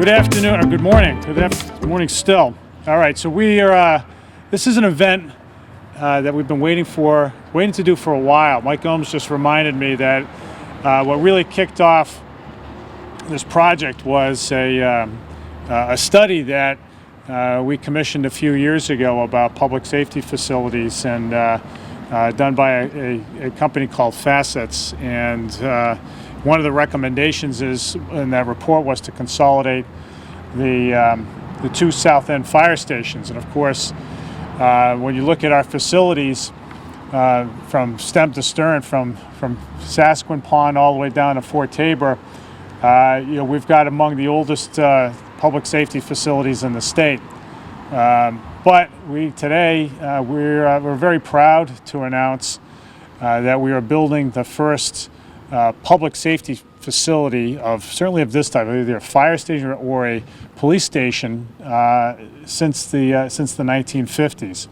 Good afternoon, or good morning. Good morning still. All right, so we are, this is an event that we've been waiting to do for a while. Mike Gomes just reminded me that what really kicked off this project was a study that we commissioned a few years ago about public safety facilities, and done by a company called Facets. And one of the recommendations in that report was to consolidate the two South End fire stations. And of course, when you look at our facilities from stem to stern, from Sasquin Pond all the way down to Fort Tabor, we've got among the oldest public safety facilities in the state. But today we're very proud to announce that we are building the first public safety facility certainly of this type, either a fire station or a police station, since the 1950s.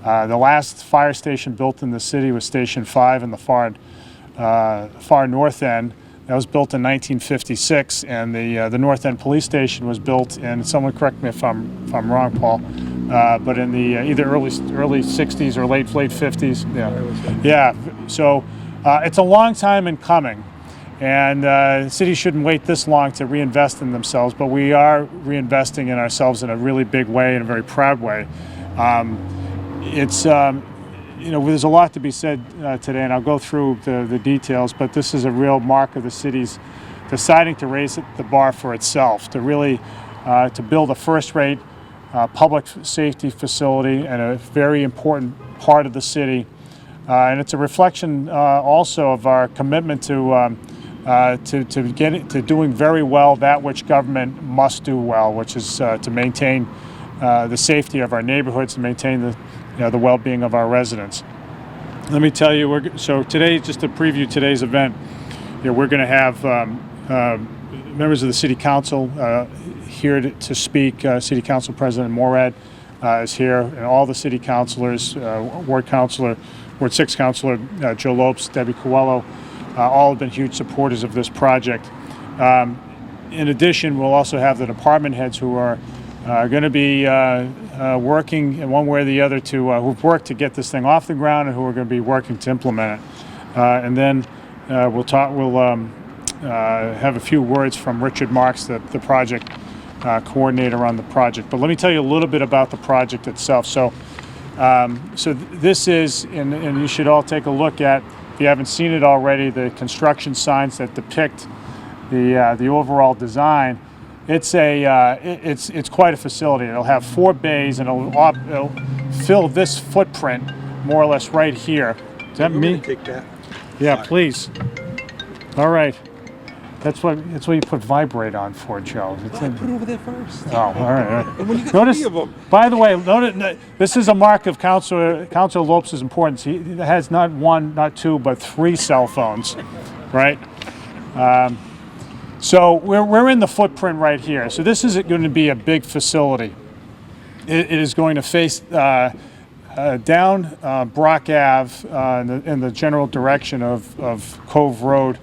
The last fire station built in the city was Station 5 in the far north end. That was built in 1956, and the North End Police Station was built in, someone correct me if I'm wrong, Paul, but in the either early 60s or late 50s. Yeah. So it's a long time in coming, and the city shouldn't wait this long to reinvest in themselves, but we are reinvesting in ourselves in a really big way, in a very proud way. There's a lot to be said today, and I'll go through the details, but this is a real mark of the city's deciding to raise the bar for itself, to really to build a first-rate public safety facility and a very important part of the city. And it's a reflection also of our commitment to doing very well that which government must do well, which is to maintain the safety of our neighborhoods, to maintain the well-being of our residents. Let me tell you, so today, just to preview today's event, we're going to have members of the City Council here to speak. City Council President Morad is here, and all the City Councilors, Ward 6 Councilor Joe Lopes, Debbie Coelho, all have been huge supporters of this project. In addition, we'll also have the department heads who are going to be working in one way or the other who've worked to get this thing off the ground and who are going to be working to implement it. And then we'll have a few words from Richard Marks, the project coordinator on the project. But let me tell you a little bit about the project itself. So this is, and you should all take a look at, if you haven't seen it already, the construction signs that depict the overall design. It's quite a facility. It'll have 4 bays, and it'll fill this footprint more or less right here. Is that me? Take that. Yeah, please. All right. That's what you put vibrate on for, Joe. Put it over there first. Oh, all right. And when you got Notice, 3 of them. by the way, this is a mark of Councilor Lopes' importance. He has not 1, not 2, but 3 cell phones, right? So we're in the footprint right here. So this is going to be a big facility. It is going to face down Brock Ave in the general direction of Cove Road,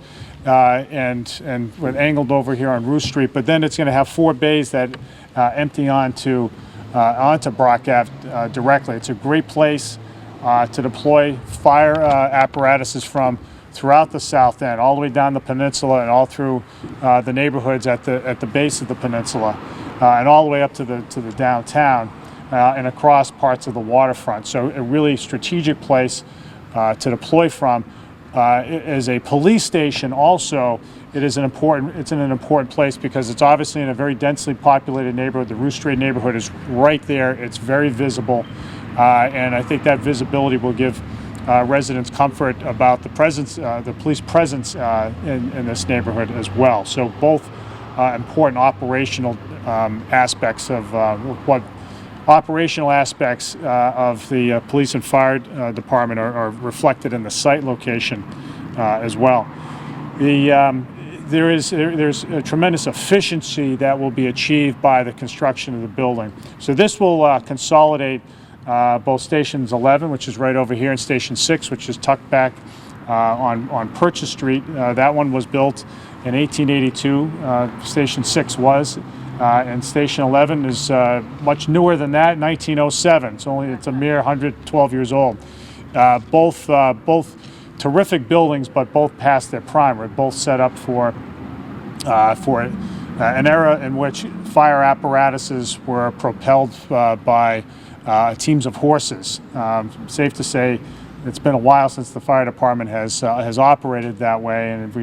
and we're angled over here on Ruth Street. But then it's going to have 4 bays that empty onto Brock Ave directly. It's a great place to deploy fire apparatuses from throughout the South End, all the way down the peninsula and all through the neighborhoods at the base of the peninsula, and all the way up to the downtown and across parts of the waterfront. So a really strategic place to deploy from. As a police station also, it's in an important place because it's obviously in a very densely populated neighborhood. The Ruth Street neighborhood is right there. It's very visible, and I think that visibility will give residents comfort about the police presence in this neighborhood as well. So both important operational aspects of the police and fire department are reflected in the site location as well. There's a tremendous efficiency that will be achieved by the construction of the building. So this will consolidate both Stations 11, which is right over here, and Station 6, which is tucked back on Purchase Street. That one was built in 1882. Station 6 was. and Station 11 is much newer than that, 1907. It's a mere 112 years old. Both terrific buildings, but both past their prime. We're both set up for an era in which fire apparatuses were propelled by teams of horses. Safe to say, it's been a while since the fire department has operated that way, and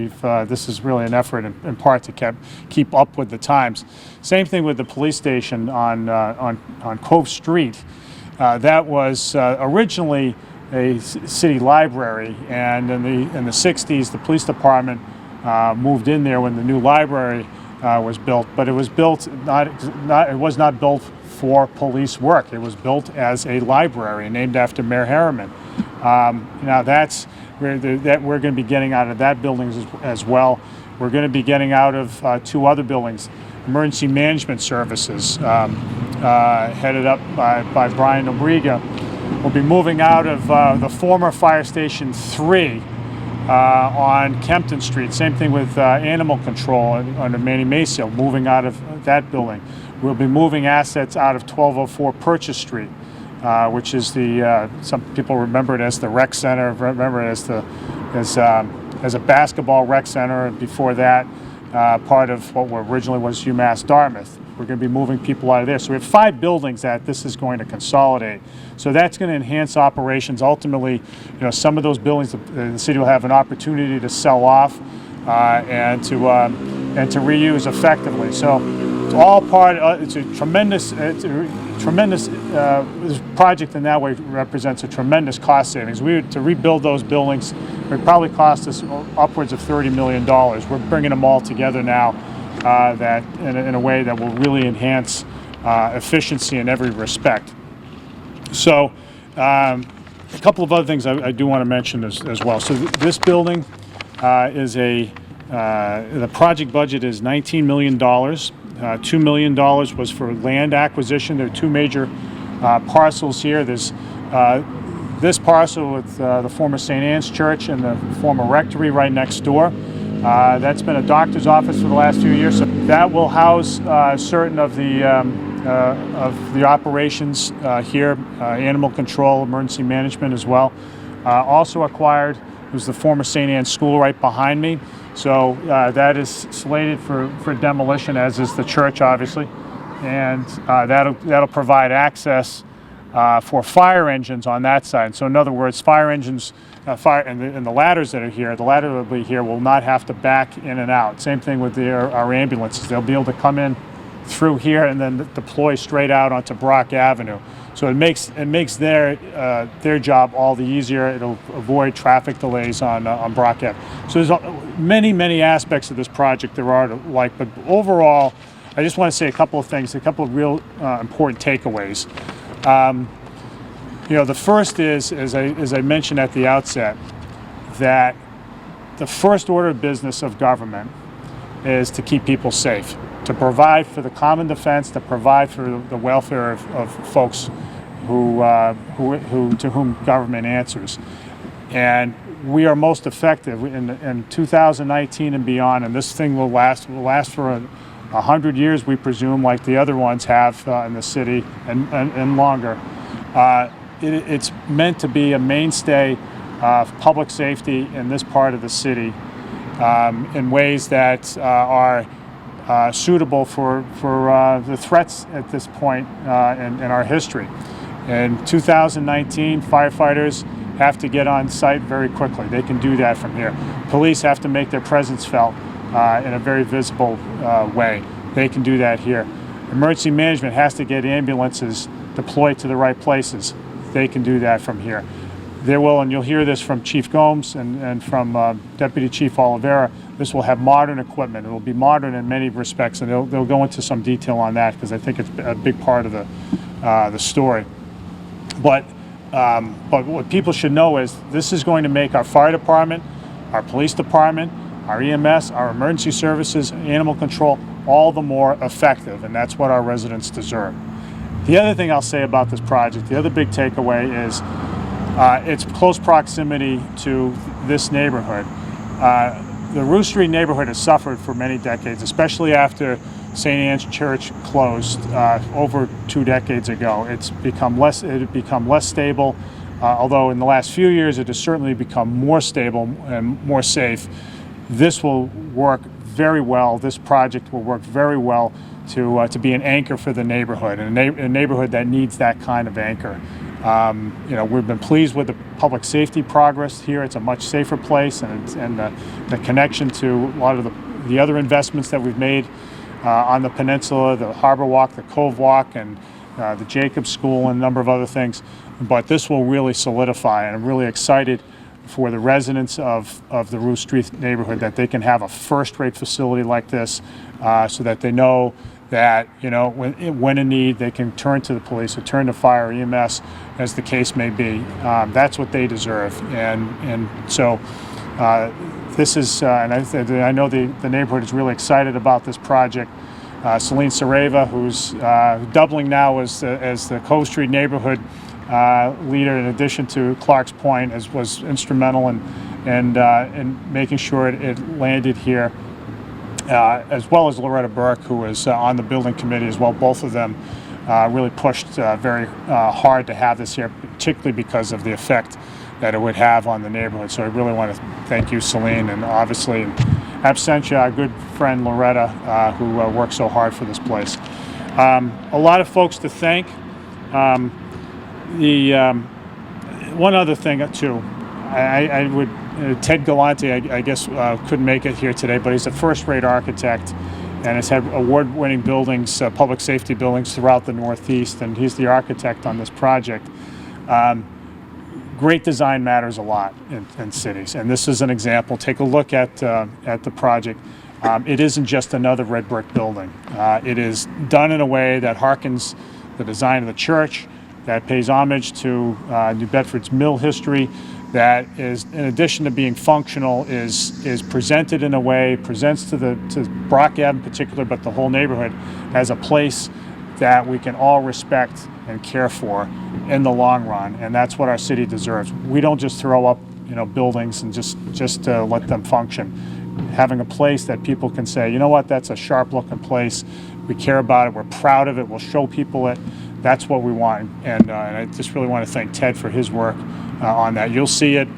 this is really an effort in part to keep up with the times. Same thing with the police station on Cove Street. That was originally a city library, and in the 60s, the police department moved in there when the new library was built. But it was built it was not built for police work. It was built as a library named after Mayor Harriman. Now we're going to be getting out of that building as well. We're going to be getting out of two other buildings, emergency management services, headed up by Brian Obriga. We'll be moving out of the former Fire Station 3 on Kempton Street. Same thing with animal control under Manny Maceo, moving out of that building. We'll be moving assets out of 1204 Purchase Street, which is some people remember it as the rec center, remember it as a basketball rec center, and before that, part of what originally was UMass Dartmouth. We're going to be moving people out of there. So we have 5 buildings that this is going to consolidate. So that's going to enhance operations. Ultimately, some of those buildings the city will have an opportunity to sell off and to reuse effectively. So it's all part. It's a tremendous this project in that way represents a tremendous cost savings. To rebuild those buildings would probably cost us upwards of $30 million. We're bringing them all together now. That in a way that will really enhance efficiency in every respect. So a couple of other things I do want to mention as well. So this building is the project budget is $19 million. $2 million was for land acquisition. There are 2 major parcels here. There's this parcel with the former St. Anne's Church and the former rectory right next door. That's been a doctor's office for the last few years. So that will house certain of the operations here, animal control, emergency management as well. Also acquired was the former St. Anne's School right behind me. So that is slated for demolition, as is the church, obviously, and that'll provide access for fire engines on that side. So in other words, fire engines. And the ladders that are here, the ladder that will be here will not have to back in and out. Same thing with our ambulances. They'll be able to come in through here and then deploy straight out onto Brock Avenue. So it makes their job all the easier. It'll avoid traffic delays on Brock Ave. So there's many aspects of this project there are to like, but overall, I just want to say a couple of things, a couple of real important takeaways. The first is, as I mentioned at the outset, that the first order of business of government is to keep people safe, to provide for the common defense, to provide for the welfare of folks to whom government answers. And we are most effective in 2019 and beyond, and this thing will last for 100 years, we presume, like the other ones have in the city and longer. It's meant to be a mainstay of public safety in this part of the city in ways that are suitable for the threats at this point in our history. In 2019, firefighters have to get on site very quickly. They can do that from here. Police have to make their presence felt in a very visible way. They can do that here. Emergency management has to get ambulances deployed to the right places. They can do that from here. And you'll hear this from Chief Gomes and from Deputy Chief Oliveira, this will have modern equipment. It will be modern in many respects, and they'll go into some detail on that because I think it's a big part of the story. But what people should know is this is going to make our fire department, our police department, our EMS, our emergency services, animal control, all the more effective, and that's what our residents deserve. The other thing I'll say about this project, the other big takeaway is its close proximity to this neighborhood. The Roost Street neighborhood has suffered for many decades, especially after St. Anne's Church closed over 2 decades ago. It had become less stable, although in the last few years it has certainly become more stable and more safe. This will work very well. This project will work very well to be an anchor for the neighborhood, and a neighborhood that needs that kind of anchor. We've been pleased with the public safety progress here. It's a much safer place, and the connection to a lot of the other investments that we've made on the peninsula, the Harbor Walk, the Cove Walk, and the Jacobs School, and a number of other things. But this will really solidify, and I'm really excited for the residents of the Ruth Street neighborhood that they can have a first-rate facility like this, so that they know that when in need they can turn to the police or turn to fire or EMS, as the case may be. That's what they deserve, and so this is and I know the neighborhood is really excited about this project. Celine Sareva, who's doubling now as the Cove Street neighborhood leader, in addition to Clark's Point, was instrumental in making sure it landed here. As well as Loretta Burke, who was on the building committee as well. Both of them really pushed very hard to have this here, particularly because of the effect that it would have on the neighborhood. So I really want to thank you, Celine, and obviously in absentia, our good friend Loretta, who worked so hard for this place. A lot of folks to thank. One other thing too, I would. Ted Galante, I guess, couldn't make it here today, but he's a first-rate architect and has had award-winning buildings, public safety buildings throughout the Northeast, and he's the architect on this project. Great design matters a lot in cities, and this is an example. Take a look at the project. It isn't just another red brick building. It is done in a way that harkens the design of the church, that pays homage to New Bedford's mill history, that is, in addition to being functional, is presented in a way, presents to Brock Ave in particular, but the whole neighborhood, as a place that we can all respect and care for in the long run, and that's what our city deserves. We don't just throw up, buildings and just let them function. Having a place that people can say, you know what, that's a sharp-looking place. We care about it. We're proud of it. We'll show people it. That's what we want, and I just really want to thank Ted for his work on that. You'll see it.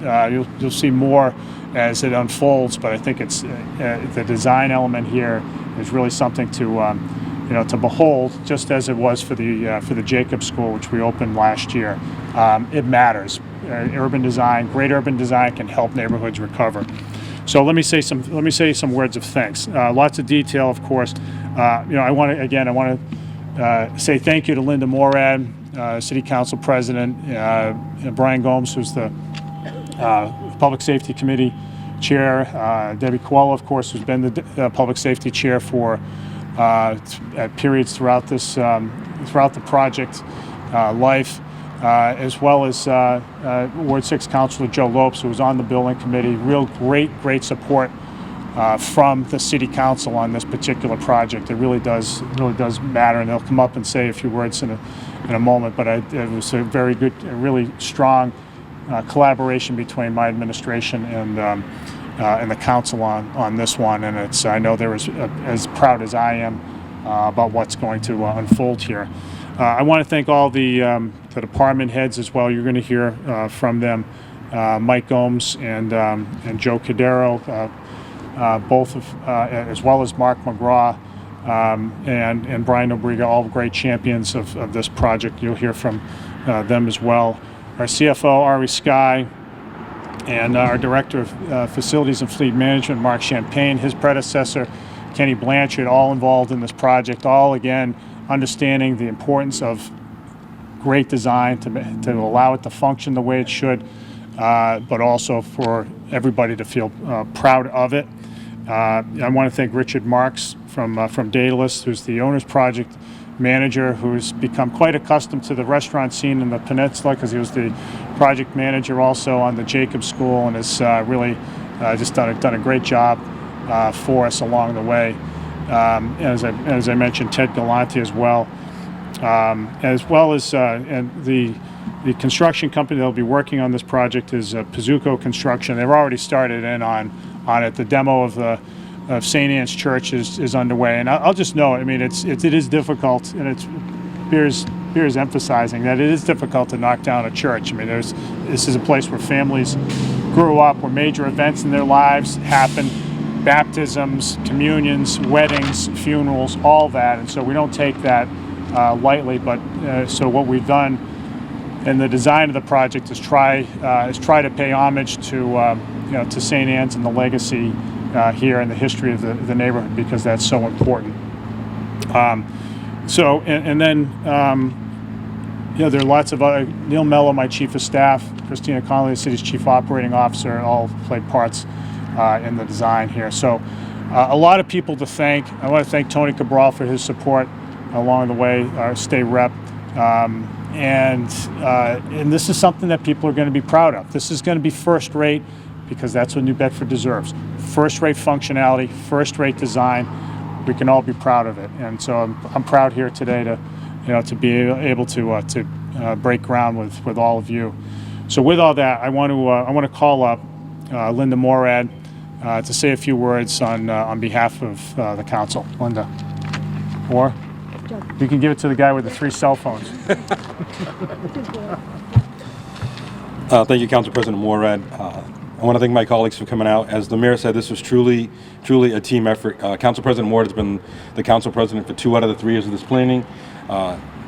You'll see more as it unfolds. But I think it's the design element here is really something to behold, just as it was for the Jacobs School, which we opened last year. It matters. Urban design, great urban design, can help neighborhoods recover. So let me say some words of thanks. Lots of detail, of course. I want to say thank you to Linda Morad, City Council President, Brian Gomes, who's the Public Safety Committee Chair, Debbie Coelho, of course, who's been the Public Safety Chair for at periods throughout the project life, as well as Ward 6 Councilor Joe Lopes, who was on the building committee. Real great support from the City Council on this particular project. It really does matter, and they'll come up and say a few words in a moment. But it was a very good, a really strong collaboration between my administration and the council on this one. And I know they're as proud as I am about what's going to unfold here. I want to thank all the department heads as well. You're going to hear from them, Mike Gomes and Joe Cadero. Both as well as Mark McGraw and Brian Obriga, all great champions of this project. You'll hear from them as well. Our CFO, Ari Sky, and our Director of Facilities and Fleet Management, Mark Champagne, his predecessor, Kenny Blanchard, all involved in this project, all again understanding the importance of great design to allow it to function the way it should, but also for everybody to feel proud of it. I want to thank Richard Marks from Daedalus, who's the owner's project manager, who's become quite accustomed to the restaurant scene in the peninsula because he was the project manager also on the Jacobs School, and has really just done a great job for us along the way. As I mentioned, Ted Galante as well as and the construction company that will be working on this project is Pizzuco Construction. They've already started in on it. The demo of of St. Anne's Church is underway. And I'll just note, I mean, it is difficult, and it bears emphasizing that it is difficult to knock down a church. I mean, this is a place where families grew up, where major events in their lives happen, baptisms, communions, weddings, funerals, all that. And so we don't take that lightly. But so what we've done in the design of the project is try to pay homage to to St. Anne's and the legacy here and the history of the neighborhood, because that's so important. There are lots of other. Neil Mello, my chief of staff, Christina Connolly, the city's chief operating officer, all played parts in the design here. So a lot of people to thank. I want to thank Tony Cabral for his support along the way, our state rep. And this is something that people are going to be proud of. This is going to be first rate, because that's what New Bedford deserves. First rate functionality, first rate design. We can all be proud of it. And so I'm proud here today to be able to break ground with all of you. So with all that, I want to call up Linda Morad to say a few words on behalf of the council. Linda, or you can give it to the guy with the 3 cell phones. Thank you, Council President Morad. I want to thank my colleagues for coming out. As the mayor said, this was truly a team effort. Council President Ward has been the council president for 2 out of the 3 years of this planning.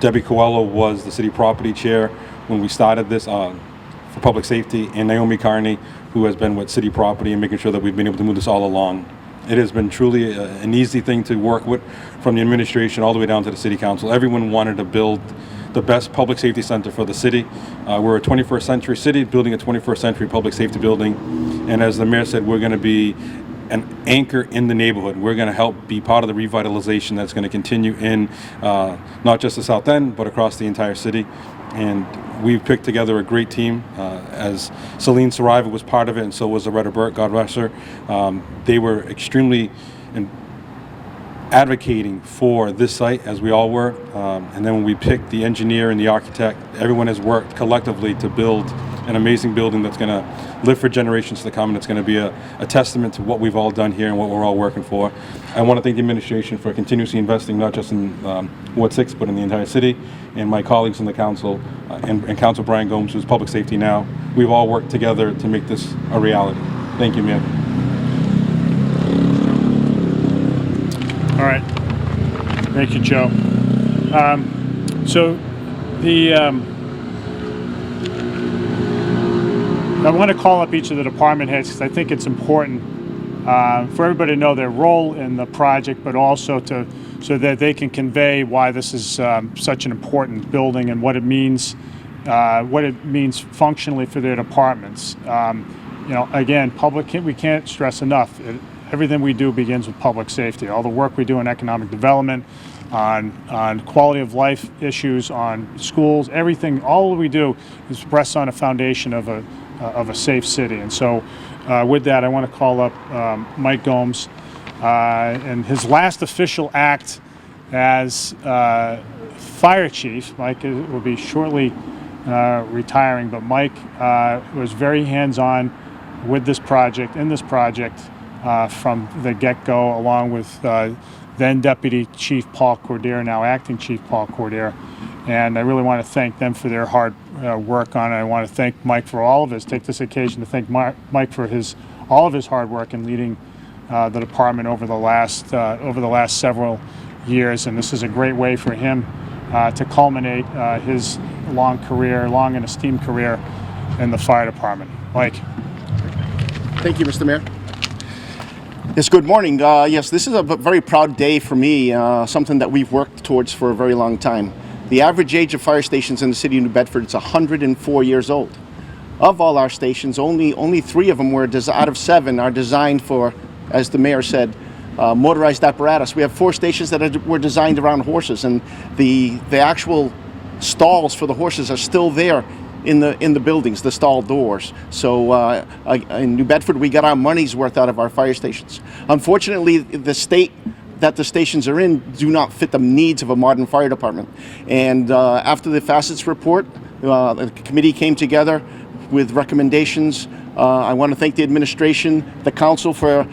Debbie Coelho was the city property chair when we started this for public safety, and Naomi Carney, who has been with city property and making sure that we've been able to move this all along. It has been truly an easy thing to work with, from the administration all the way down to the city council. Everyone wanted to build the best public safety center for the city. We're a 21st century city building a 21st century public safety building. And as the mayor said, we're going to be an anchor in the neighborhood. We're going to help be part of the revitalization that's going to continue in not just the South End, but across the entire city. And we've picked together a great team. As Celine Saraiva was part of it, and so was Loretta Burke, God bless her. They were extremely advocating for this site, as we all were. And then when we picked the engineer and the architect, everyone has worked collectively to build an amazing building that's going to live for generations to come, and it's going to be a testament to what we've all done here and what we're all working for. I want to thank the administration for continuously investing, not just in Ward 6, but in the entire city, and my colleagues in the council, and Council Brian Gomes, who's public safety now. We've all worked together to make this a reality. Thank you, Mayor. All right. Thank you, Joe. I want to call up each of the department heads, because I think it's important for everybody to know their role in the project, but also so that they can convey why this is such an important building and what it means functionally for their departments. Again, we can't stress enough. Everything we do begins with public safety. All the work we do in economic development, on quality of life issues, on schools, everything, all we do is rest on a foundation of a safe city. And so with that, I want to call up Mike Gomes, and his last official act as fire chief. Mike will be shortly retiring, but Mike was very hands-on with this project, from the get-go, along with then Deputy Chief Paul Cordier, now Acting Chief Paul Cordier. And I really want to thank them for their hard work on it. I want to thank Mike for all of his, take this occasion to thank Mike for all of his hard work in leading the department over the last several years. And this is a great way for him to culminate his long and esteemed career in the fire department. Mike. Thank you, Mr. Mayor. Yes, good morning. Yes, this is a very proud day for me, something that we've worked towards for a very long time. The average age of fire stations in the city of New Bedford is 104 years old. Of all our stations, only 3 of them out of 7 are designed for, as the mayor said, motorized apparatus. We have 4 stations that were designed around horses, and the actual stalls for the horses are still there in the buildings, the stall doors. So in New Bedford, we got our money's worth out of our fire stations. Unfortunately, the state that the stations are in do not fit the needs of a modern fire department. And after the facets report, the committee came together. with recommendations. I want to thank the administration, the council for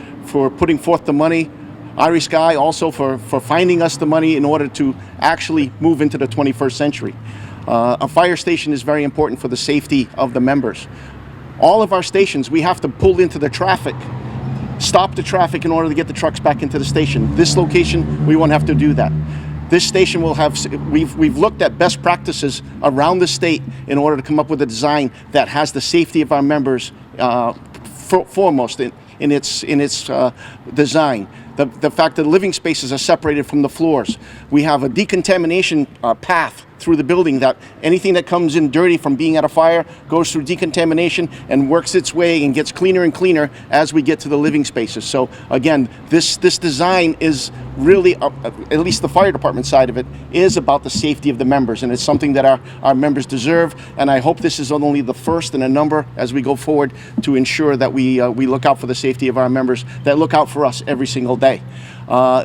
putting forth the money. Irish Sky also for finding us the money in order to actually move into the 21st century. A fire station is very important for the safety of the members. All of our stations, we have to pull into the traffic, stop the traffic in order to get the trucks back into the station. This location, we won't have to do that. This station will have, we've looked at best practices around the state in order to come up with a design that has the safety of our members foremost in its design. The fact that living spaces are separated from the floors. We have a decontamination path through the building, that anything that comes in dirty from being at a fire goes through decontamination and works its way and gets cleaner and cleaner as we get to the living spaces. So again, this design is really, at least the fire department side of it, is about the safety of the members, and it's something that our members deserve. And I hope this is only the first in a number as we go forward to ensure that we look out for the safety of our members that look out for us every single day.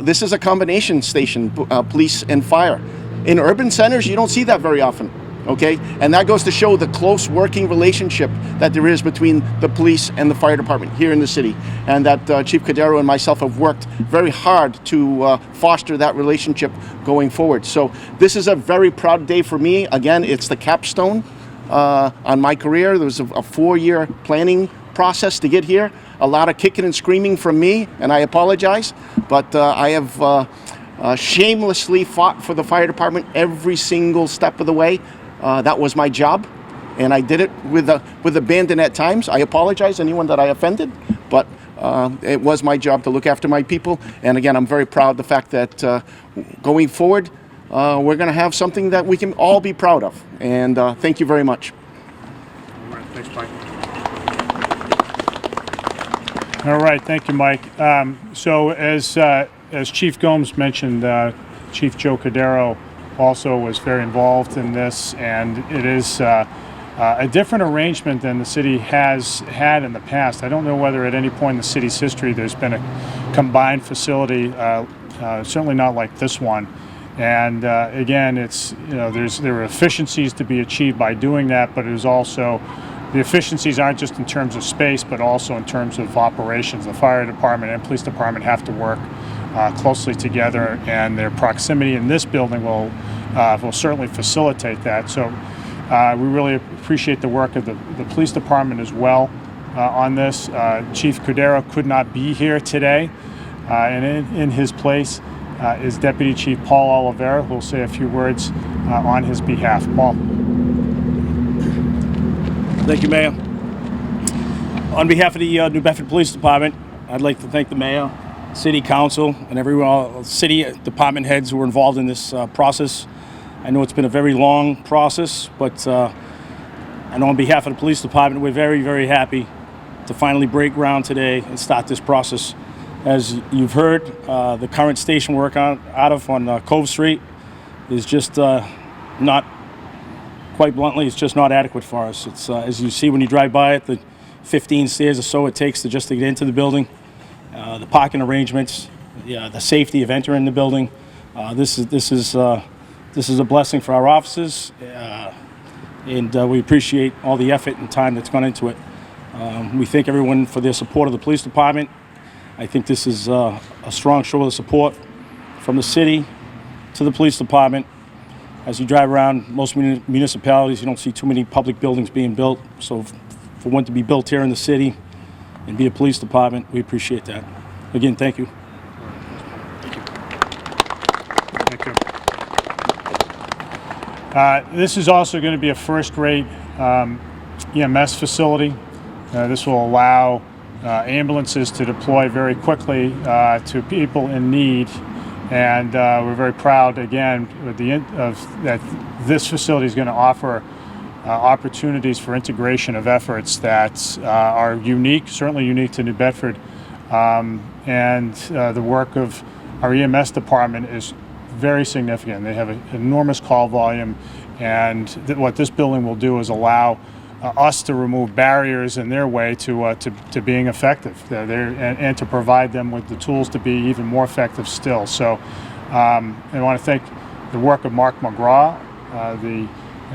This is a combination station, police and fire. In urban centers, you don't see that very often, okay? And that goes to show the close working relationship that there is between the police and the fire department here in the city, and that Chief Cordero and myself have worked very hard to foster that relationship going forward. So this is a very proud day for me. Again, it's the capstone on my career. There was a 4-year planning process to get here. A lot of kicking and screaming from me, and I apologize, but I have shamelessly fought for the fire department every single step of the way. That was my job, and I did it with abandon at times. I apologize anyone that I offended, but it was my job to look after my people. And again, I'm very proud of the fact that going forward, we're going to have something that we can all be proud of. And thank you very much. All right, thanks, Mike. All right, thank you, Mike. So as Chief Gomes mentioned, Chief Joe Cordero also was very involved in this, and it is a different arrangement than the city has had in the past. I don't know whether at any point in the city's history there's been a combined facility, certainly not like this one. And again, it's, there are efficiencies to be achieved by doing that, but it is also, the efficiencies aren't just in terms of space, but also in terms of operations. The fire department and police department have to work closely together, and their proximity in this building will certainly facilitate that. So we really appreciate the work of the police department as well on this. Chief Cordero could not be here today, and in his place is Deputy Chief Paul Oliveira, who will say a few words on his behalf. Paul. Thank you, Mayor. On behalf of the New Bedford Police Department, I'd like to thank the Mayor, City Council, and everyone, city department heads who were involved in this process. I know it's been a very long process, but I know on behalf of the Police Department, we're very, very happy to finally break ground today and start this process. As you've heard, the current station we're working out of on Cove Street is just not, quite bluntly, it's just not adequate for us. It's as you see when you drive by it, the 15 stairs or so it takes to just to get into the building, the parking arrangements, the safety of entering the building. This is a blessing for our officers, and we appreciate all the effort and time that's gone into it. We thank everyone for their support of the police department. I think this is a strong show of support from the city to the police department. As you drive around most municipalities, you don't see too many public buildings being built. So for one to be built here in the city and be a police department, we appreciate that. Again, thank you. Thank you. This is also going to be a first-rate EMS facility. This will allow ambulances to deploy very quickly to people in need. And we're very proud, again, that this facility is going to offer opportunities for integration of efforts that are unique, certainly unique to New Bedford. And the work of our EMS department is very significant. They have an enormous call volume, and what this building will do is allow us to remove barriers in their way to being effective, and to provide them with the tools to be even more effective still. So I want to thank the work of Mark McGraw, the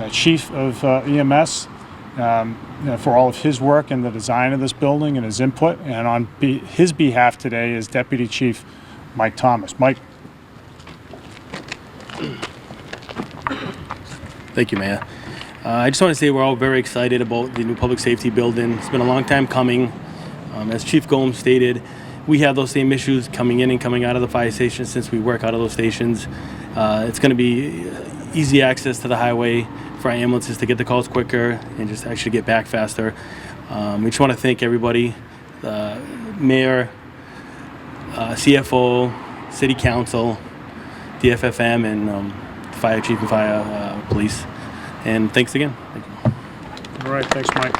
chief of EMS, for all of his work in the design of this building and his input. And on his behalf today is Deputy Chief Mike Thomas. Mike. Thank you, Mayor. I just want to say we're all very excited about the new public safety building. It's been a long time coming. As Chief Gomes stated, we have those same issues coming in and coming out of the fire station since we work out of those stations. It's going to be easy access to the highway for our ambulances to get the calls quicker and just actually get back faster. We just want to thank everybody, Mayor, CFO, City Council, DFFM, and Fire Chief and Fire Police. And thanks again. Thank you. All right, thanks, Mike.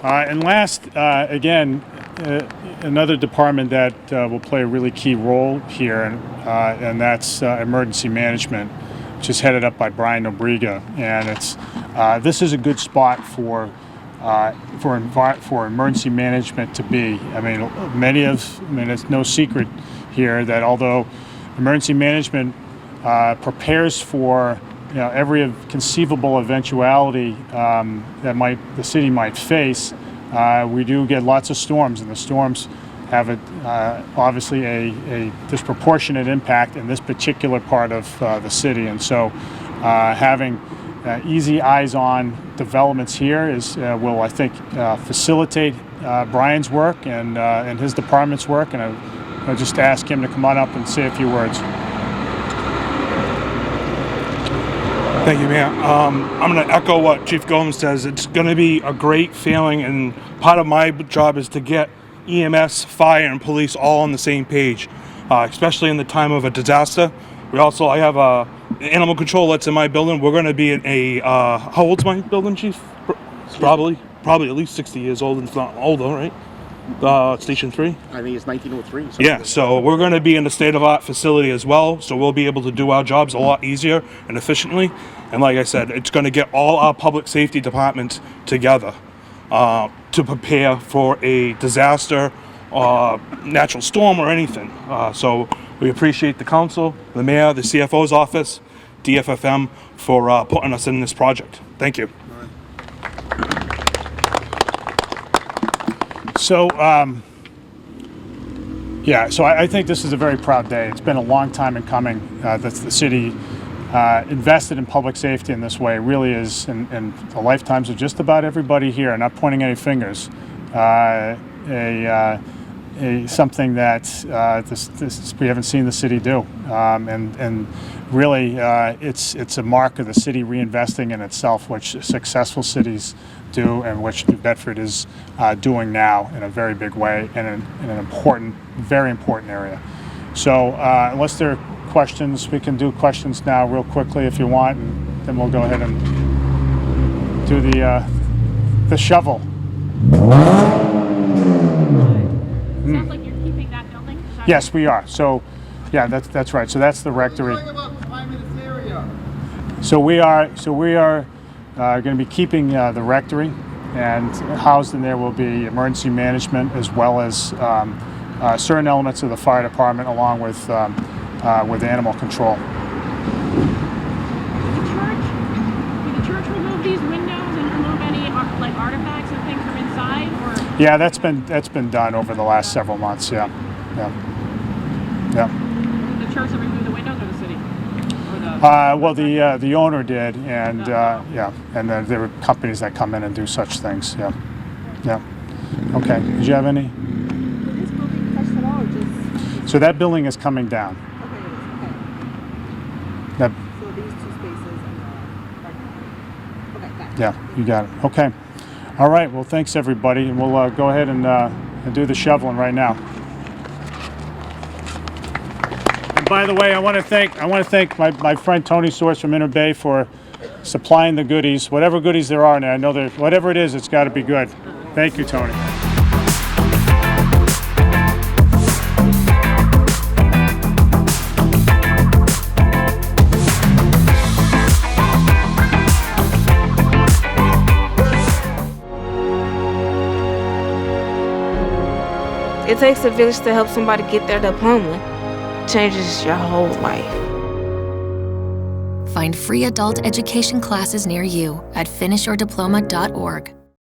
And last, again, another department that will play a really key role here, and that's emergency management, which is headed up by Brian Nobriga. And this is a good spot for emergency management to be. I mean, it's no secret here that although emergency management prepares for every conceivable eventuality that the city might face, we do get lots of storms, and the storms have obviously a disproportionate impact in this particular part of the city. And so having easy eyes-on developments here will, I think, facilitate Brian's work and his department's work. And I'll just ask him to come on up and say a few words. Thank you, Mayor. I'm going to echo what Chief Gomes says. It's going to be a great feeling, and part of my job is to get EMS, fire, and police all on the same page, especially in the time of a disaster. I have animal control that's in my building. We're going to be in how old's my building, Chief? Probably at least 60 years old, if not older, right? Station 3? I think it's 1903. Yeah, so we're going to be in a state-of-the-art facility as well, so we'll be able to do our jobs a lot easier and efficiently. And like I said, it's going to get all our public safety departments together to prepare for a disaster, natural storm, or anything. So we appreciate the council, the mayor, the CFO's office, DFFM for putting us in this project. Thank you. So, so I think this is a very proud day. It's been a long time in coming that the city invested in public safety in this way. It really is in the lifetimes of just about everybody here, not pointing any fingers, something that we haven't seen the city do. And really, it's a mark of the city reinvesting in itself, which successful cities do, and which New Bedford is doing now in a very big way and in an important, very important area. So unless there are questions, we can do questions now real quickly if you want, and then we'll go ahead and do the shovel. Sounds like you're keeping that building? Yes, we are. So, yeah, that's right. So that's the rectory. So we are going to be keeping the rectory, and housed in there will be emergency management as well as certain elements of the fire department, along with animal control. Did the church remove these windows and remove any artifacts and things from inside? Or? Yeah, that's been done over the last several months. Yeah. Did the church remove the windows or the city? Well, the owner did, and and there were companies that come in and do such things. Yeah. Okay. Did you have any? Did this building touch at all, or just? So that building is coming down. Okay, it is. That, Okay. So these two spaces and the parking lot. Okay, got it. yeah, you got it. Okay. All right. Well, thanks everybody, and we'll go ahead and do the shoveling right now. By the way, I want to thank my friend Tony Source from Inner Bay for supplying the goodies, whatever goodies there are. And I know that whatever it is, it's got to be good. Thank you, Tony. It takes a village to help somebody get their diploma. Changes your whole life. Find free adult education classes near you at finishyourdiploma.org.